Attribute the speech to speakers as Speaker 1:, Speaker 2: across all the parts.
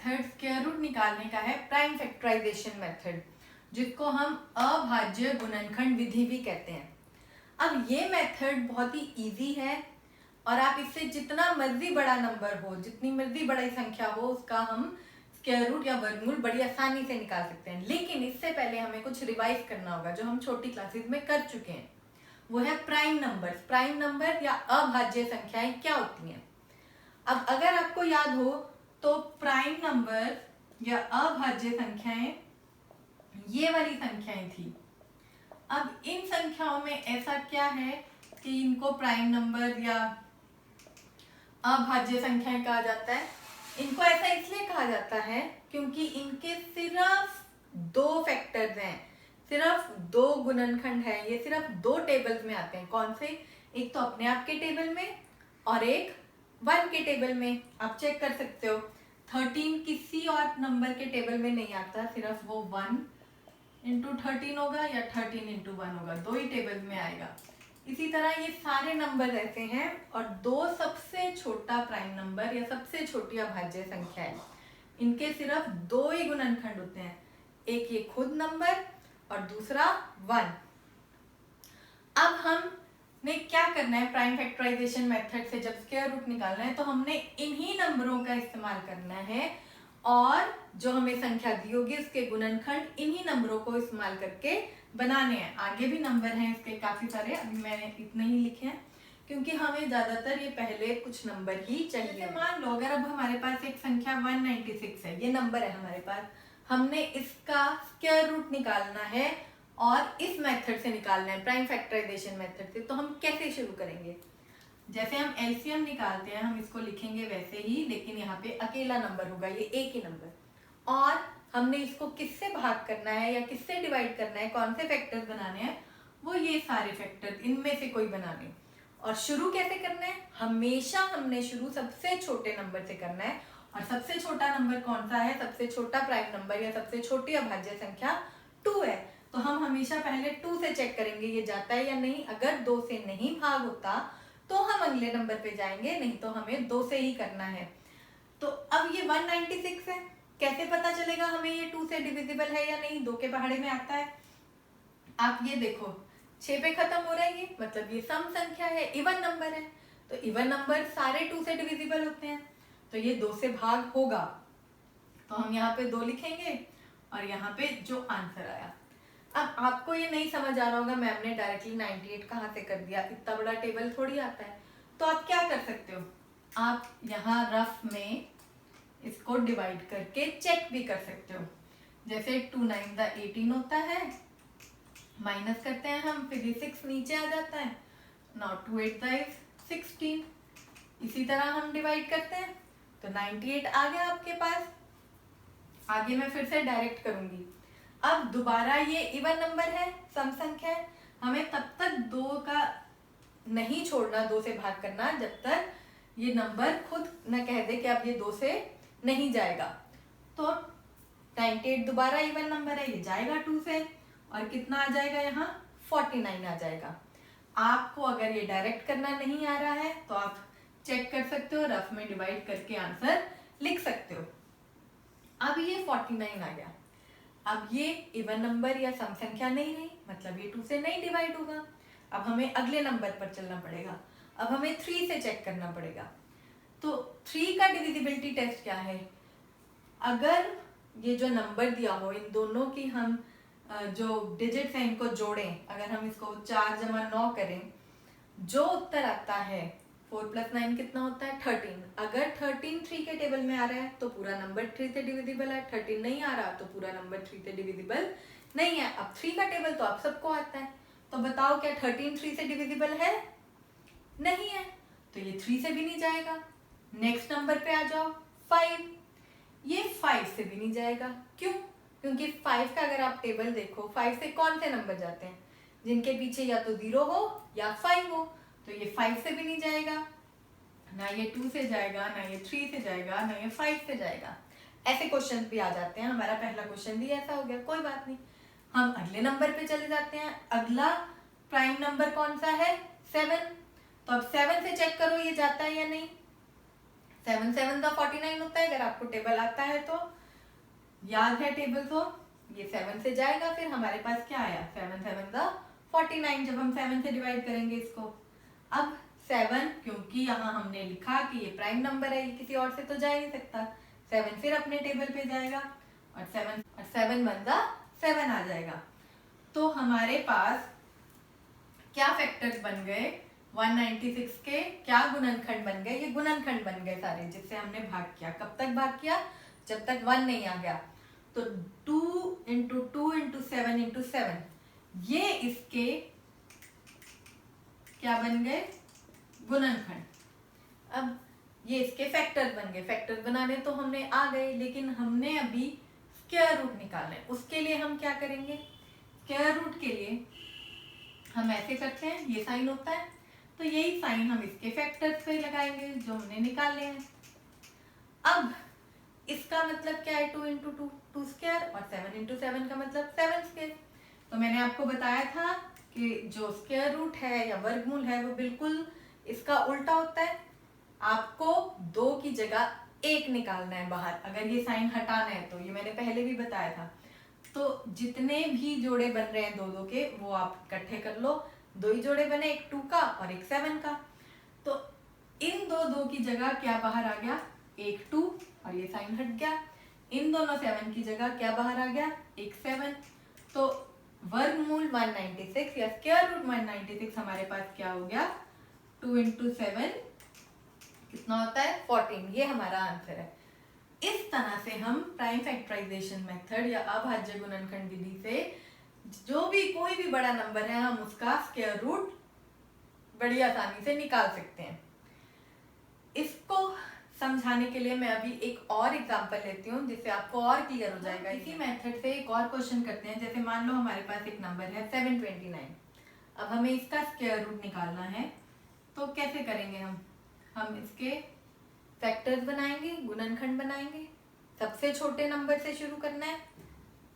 Speaker 1: Method square root निकालने का है प्राइम फैक्टराइजेशन मेथड, जिसको हम अभाज्य गुणनखंड विधि भी कहते हैं। अब ये मेथड बहुत ही इजी है और आप इससे जितना मर्जी बड़ा नंबर हो, जितनी मर्जी बड़ी संख्या हो, उसका हम स्क्वायर रूट या वर्गमूल बड़ी आसानी से निकाल सकते हैं। लेकिन इससे पहले हमें कुछ रिवाइज करना होगा जो हम छोटी क्लासेस में कर चुके हैं। वो है प्राइम नंबर। प्राइम नंबर या अभाज्य संख्याएं क्या होती हैं। अब अगर आपको याद हो तो प्राइम नंबर या अभाज्य संख्याएं ये वाली संख्याएं थी। अब इन संख्याओं में ऐसा क्या है कि इनको प्राइम नंबर या अभाज्य संख्याएं कहा जाता है। इनको ऐसा इसलिए कहा जाता है क्योंकि इनके सिर्फ दो फैक्टर्स हैं, सिर्फ दो गुणनखंड है। ये सिर्फ दो टेबल्स में आते हैं। कौन से? एक तो अपने आप के टेबल में और एक 1 के टेबल में। आप चेक कर सकते हो 13 किसी और नंबर के टेबल में नहीं आता, सिर्फ वो 1 इंटू 13 होगा या 13 इंटू 1 होगा, दो ही टेबल में आएगा। इसी तरह ये सारे नंबर ऐसे हैं और दो सबसे छोटा प्राइम नंबर या सबसे छोटी अभाज्य संख्या है, इनके सिर्फ दो ही गुणनखंड होते हैं, एक ये खुद नंबर और दूसरा 1। अब हमने क्या करना है, प्राइम फैक्टराइजेशन मेथड से जब स्क्वायर रूट निकालना है तो हमने इन्हीं नंबरों का इस्तेमाल करना है और जो हमें संख्या दी होगी उसके गुणनखंड इन्हीं नंबरों को इस्तेमाल करके बनाने हैं। आगे भी नंबर हैं इसके काफी सारे, अभी मैंने इतने ही लिखे हैं क्योंकि हमें ज्यादातर ये पहले कुछ नंबर ही चाहिए। मान लो अगर अब हमारे पास एक संख्या 196 है, ये नंबर है हमारे पास, हमने इसका स्क्वायर रूट निकालना है और इस मेथड से निकालना है, प्राइम फैक्टराइजेशन मेथड से। तो हम कैसे शुरू करेंगे? जैसे हम एलसीएम निकालते हैं हम इसको लिखेंगे वैसे ही, लेकिन यहाँ पे अकेला नंबर होगा, ये एक ही नंबर। और हमने इसको किससे भाग करना है या किससे डिवाइड करना है, कौन से फैक्टर्स बनाने हैं, वो ये सारे फैक्टर, इनमें से कोई बनाने। और शुरू कैसे करना है? हमेशा हमने शुरू सबसे छोटे नंबर से करना है। और सबसे छोटा नंबर कौन सा है? सबसे छोटा प्राइम नंबर या सबसे छोटी अभाज्य संख्या 2 है। तो हम हमेशा पहले 2 से चेक करेंगे ये जाता है या नहीं। अगर 2 से नहीं भाग होता तो हम अगले नंबर पे जाएंगे, नहीं तो हमें 2 से ही करना है। तो अब ये 196 है, कैसे पता चलेगा हमें ये 2 से डिविजिबल है या नहीं? 2 के पहाड़े में आता है। आप ये देखो 6 पे खत्म हो रहा है, ये मतलब ये सम संख्या है, इवन नंबर है। तो इवन नंबर सारे 2 से डिविजिबल होते हैं, तो ये 2 से भाग होगा। तो हम यहाँ पे 2 लिखेंगे और यहाँ पे जो आंसर आया। अब आपको ये नहीं समझ आ रहा होगा मैम ने डायरेक्टली 98 कहाँ से कर दिया, इतना बड़ा टेबल थोड़ी आता है। तो आप क्या कर सकते हो, आप यहाँ रफ में इसको डिवाइड करके चेक भी कर सकते हो। जैसे 2 9 18 होता है, माइनस करते हैं हम, फिर ये 6 नीचे आ जाता है। नाउ 2 8 16। इसी तरह हम डिवाइड करते हैं तो 98 आ गया आपके पास। आगे मैं फिर से डायरेक्ट करूंगी। अब दोबारा ये इवन नंबर है, सम संख्या है, हमें तब तक 2 का नहीं छोड़ना, 2 से भाग करना जब तक ये नंबर खुद न कह दे कि अब ये 2 से नहीं जाएगा। तो 98 दोबारा इवन नंबर है, ये जाएगा 2 से और कितना आ जाएगा, यहाँ 49 आ जाएगा। आपको अगर ये डायरेक्ट करना नहीं आ रहा है तो आप चेक कर सकते हो, रफ में डिवाइड करके आंसर लिख सकते हो। अब ये 49 आ गया। अब ये इवन नंबर या सम संख्या नहीं रही, मतलब ये 2 से नहीं डिवाइड होगा। अब हमें अगले नंबर पर चलना पड़ेगा। अब हमें 3 से चेक करना पड़ेगा। तो 3 का डिविजिबिलिटी टेस्ट क्या है? अगर ये जो नंबर दिया हो, इन दोनों की हम जो डिजिट्स हैं इनको जोड़ें, अगर हम इसको 4 जमा 9 करें, जो उत्तर आता है 4 + 9 कितना होता है 13। अगर 13 3 के टेबल में आ रहा है तो पूरा नंबर 3 से डिविजिबल है, 13 नहीं आ रहा तो पूरा नंबर 3 से डिविजिबल नहीं है। अब 3 का टेबल तो आप सबको आता है, तो बताओ क्या 13 3 से डिविजिबल है? नहीं है, तो ये 3 से भी नहीं जाएगा। नेक्स्ट नंबर पे आ जाओ 5, ये 5 से भी नहीं जाएगा। क्यों? क्योंकि 5 का अगर आप टेबल देखो, 5 से कौन से नंबर जाते हैं? जिनके पीछे या तो 0 हो या 5 हो। तो ये 5 से भी नहीं जाएगा, ना ये 2 से जाएगा, ना ये 3 से जाएगा, ना ये 5 से जाएगा। ऐसे क्वेश्चन भी आ जाते हैं। हमारा पहला क्वेश्चन भी ऐसा हो गया, कोई बात नहीं, हम अगले नंबर पे चले जाते हैं। अगला प्राइम नंबर कौन सा है? 7। तो अब 7 से चेक करो ये जाता है या नहीं। 7 7 का 49 होता है, अगर आपको टेबल आता है तो याद है टेबल, तो ये 7 से जाएगा, फिर हमारे पास क्या आया 7 7 का 49, जब हम 7 से डिवाइड करेंगे इसको। अब 7, क्योंकि यहाँ हमने लिखा कि ये प्राइम नंबर है, ये किसी और से तो जा ही नहीं सकता, 7 फिर अपने टेबल पे जाएगा और 7 1 का 7 आ जाएगा। तो हमारे पास क्या फैक्टर्स बन गए, 196 के क्या गुणनखंड बन गए, ये गुणनखंड बन गए सारे, जिससे हमने भाग किया। कब तक भाग किया, जब तक 1 नहीं आ गया। तो 2 इंटू 2 इंटू 7 इंटू 7, ये इसके क्या बन गए, गुणनखंड। अब ये इसके फैक्टर्स बन गए। फैक्टर्स बनाने तो हमने आ गए, लेकिन हमने अभी स्क्वायर रूट निकालना है। उसके लिए हम क्या करेंगे, स्क्वायर रूट के लिए हम ऐसे करते हैं, ये साइन होता है, तो यही साइन हम इसके फैक्टर्स पे लगाएंगे जो हमने निकाले हैं। अब इसका मतलब क्या है, 2 इंटू 2 2 स्क्वायर, और 7 इंटू 7 का मतलब 7 स्क्वायर। तो मैंने आपको बताया था कि जो स्क्वायर रूट है या वर्गमूल है वो बिल्कुल इसका उल्टा होता है। आपको 2 की जगह 1 निकालना है बाहर, अगर ये साइन हटाना है तो, ये मैंने पहले भी बताया था। तो जितने भी जोड़े बन रहे हैं 2 2 के, वो आप इकट्ठे कर लो। 2 ही जोड़े बने, एक 2 का और एक 7 का। तो इन 2 2 की जगह क्या बाहर आ गया, एक 2 और ये साइन हट गया। इन दोनों 7 की जगह क्या बाहर आ गया, एक 7। तो वर्गमूल 196 या स्क्वायर रूट 196 हमारे पास क्या हो गया, 2 इंटू 7 कितना होता है, 14। ये हमारा आंसर है। इस तरह से हम प्राइम फैक्टराइजेशन मेथड या अभाज्य गुणनखंड विधि से जो भी कोई भी बड़ा नंबर है, हम उसका स्क्वायर रूट बड़ी आसानी से निकाल सकते हैं। इसको समझाने के लिए मैं अभी एक और एग्जांपल लेती हूँ, जिससे आपको और क्लियर हो जाएगा। इसी मेथड से एक और क्वेश्चन करते हैं। जैसे मान लो हमारे पास एक नंबर है 729, अब हमें इसका स्क्वायर रूट निकालना है। तो कैसे करेंगे हम इसके फैक्टर्स बनाएंगे, गुणनखंड बनाएंगे। सबसे छोटे नंबर से शुरू करना है,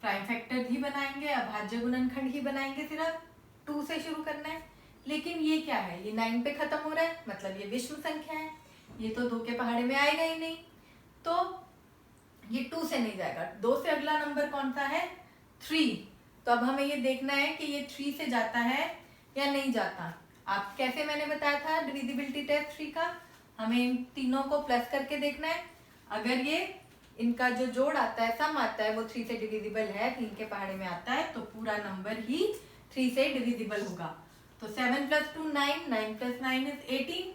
Speaker 1: प्राइम फैक्टर ही बनाएंगे, अभाज्य गुणनखंड ही बनाएंगे, सिर्फ 2 से शुरू करना है। लेकिन ये क्या है, ये 9 पे खत्म हो रहा है, मतलब ये विषम संख्या है, ये तो 2 के पहाड़े में आएगा ही नहीं, तो ये 2 से नहीं जाएगा। 2 से अगला नंबर कौन सा है, 3। तो अब हमें ये देखना है कि ये 3 से जाता है या नहीं जाता। आप कैसे, मैंने बताया था डिविजिबिलिटी टेस्ट 3 का, हमें इन तीनों को प्लस करके देखना है। अगर ये इनका जो जोड़ आता है, सम आता है, वो 3 से डिविजिबल है, 3 के पहाड़े में आता है, तो पूरा नंबर ही 3 से डिविजिबल होगा। तो 7 + 2 9, 9 + 9 is 18,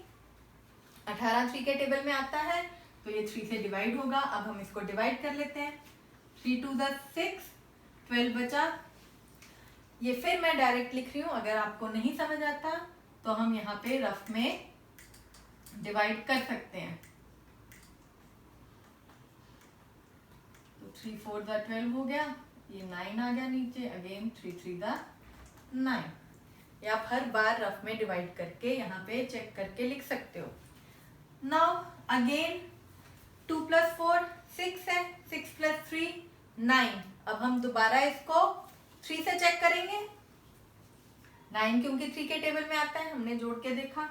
Speaker 1: 18 3 के टेबल में आता है, तो ये 3 से डिवाइड होगा। अब हम इसको डिवाइड कर लेते हैं, 3 2 6, 12 बचा। ये फिर मैं डायरेक्ट लिख रही हूँ, अगर आपको नहीं समझ आता तो हम यहाँ पे रफ में डिवाइड कर सकते हैं। तो 3 4 12 हो गया, ये 9 आ गया नीचे, अगेन 3 3 9। ये आप हर बार रफ में डिवाइड करके यहाँ पे चेक करके लिख सकते हो। नाउ अगेन 2 + 4 6 है, 6 + 3 9। अब हम दोबारा इसको 3 से चेक करेंगे। 9 क्योंकि 3 के टेबल में आता है, हमने जोड़ के देखा,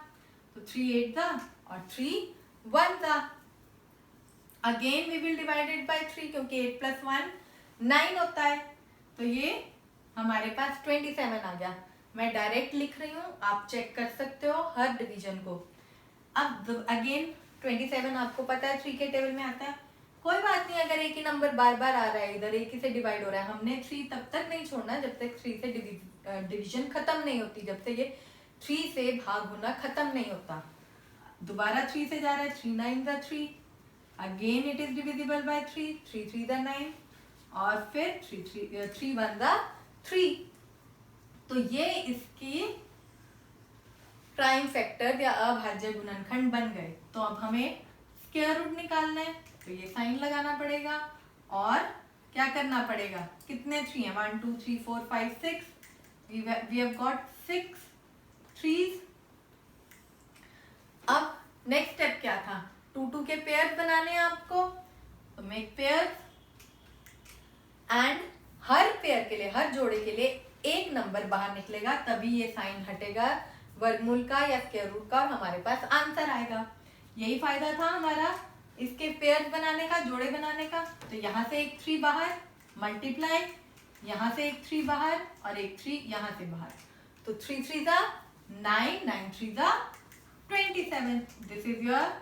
Speaker 1: तो 3 8 था और 3 1 था। Again we will divided by 3, क्योंकि 8 + 1 9 होता है, तो ये हमारे पास 27 आ गया। मैं डायरेक्ट लिख रही हूँ, आप चेक कर सकते हो हर डिवीजन को। अब अगेन 27 आपको पता है 3 के टेबल में आता है, कोई बात नहीं, अगर एक ही नंबर बार बार आ रहा है, इधर एक ही से डिवाइड हो रहा है, हमने 3 तब तक नहीं छोड़ना जब तक 3 से डिवीजन खत्म नहीं होती, जब तक ये 3 से भाग होना खत्म नहीं होता। दोबारा 3 से जा रहा है, 3 9 3, again it is divisible by 3, 3 3 9, और फिर 3 1 3। तो ये इसकी प्राइम फैक्टर या अभाज्य गुणनखंड बन गए। तो अब हमें स्क्वायर रूट निकालना है, तो ये साइन लगाना पड़ेगा और क्या करना पड़ेगा, कितने 3 है, 1 2 3 4 5 6, वी हैव गॉट 6 3s। अब नेक्स्ट स्टेप क्या था, 2 2 के पेयर्स बनाने हैं आपको, तो make pairs, and her pair के लिए, हर जोड़े के लिए एक नंबर बाहर निकलेगा, तभी ये साइन हटेगा वर्गमूल का या स्क्वायर रूट का, और हमारे पास आंसर आएगा। यही फायदा था हमारा इसके पेयर बनाने का, जोड़े बनाने का। तो यहाँ से एक 3 बाहर, मल्टीप्लाई, यहाँ से एक 3 बाहर और एक 3 यहाँ से बाहर। तो 3 3 जा 9, 9 3 जा 27। This is your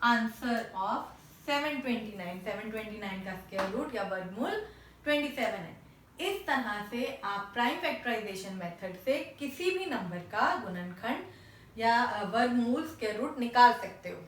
Speaker 1: answer of 729। 729 का स्क्वायर रूट या वर्गमूल 27 है। इस तरह से आप प्राइम फैक्टराइजेशन मेथड से किसी भी नंबर का गुणनखंड या वर्गमूल स्क्वायर रूट निकाल सकते हो।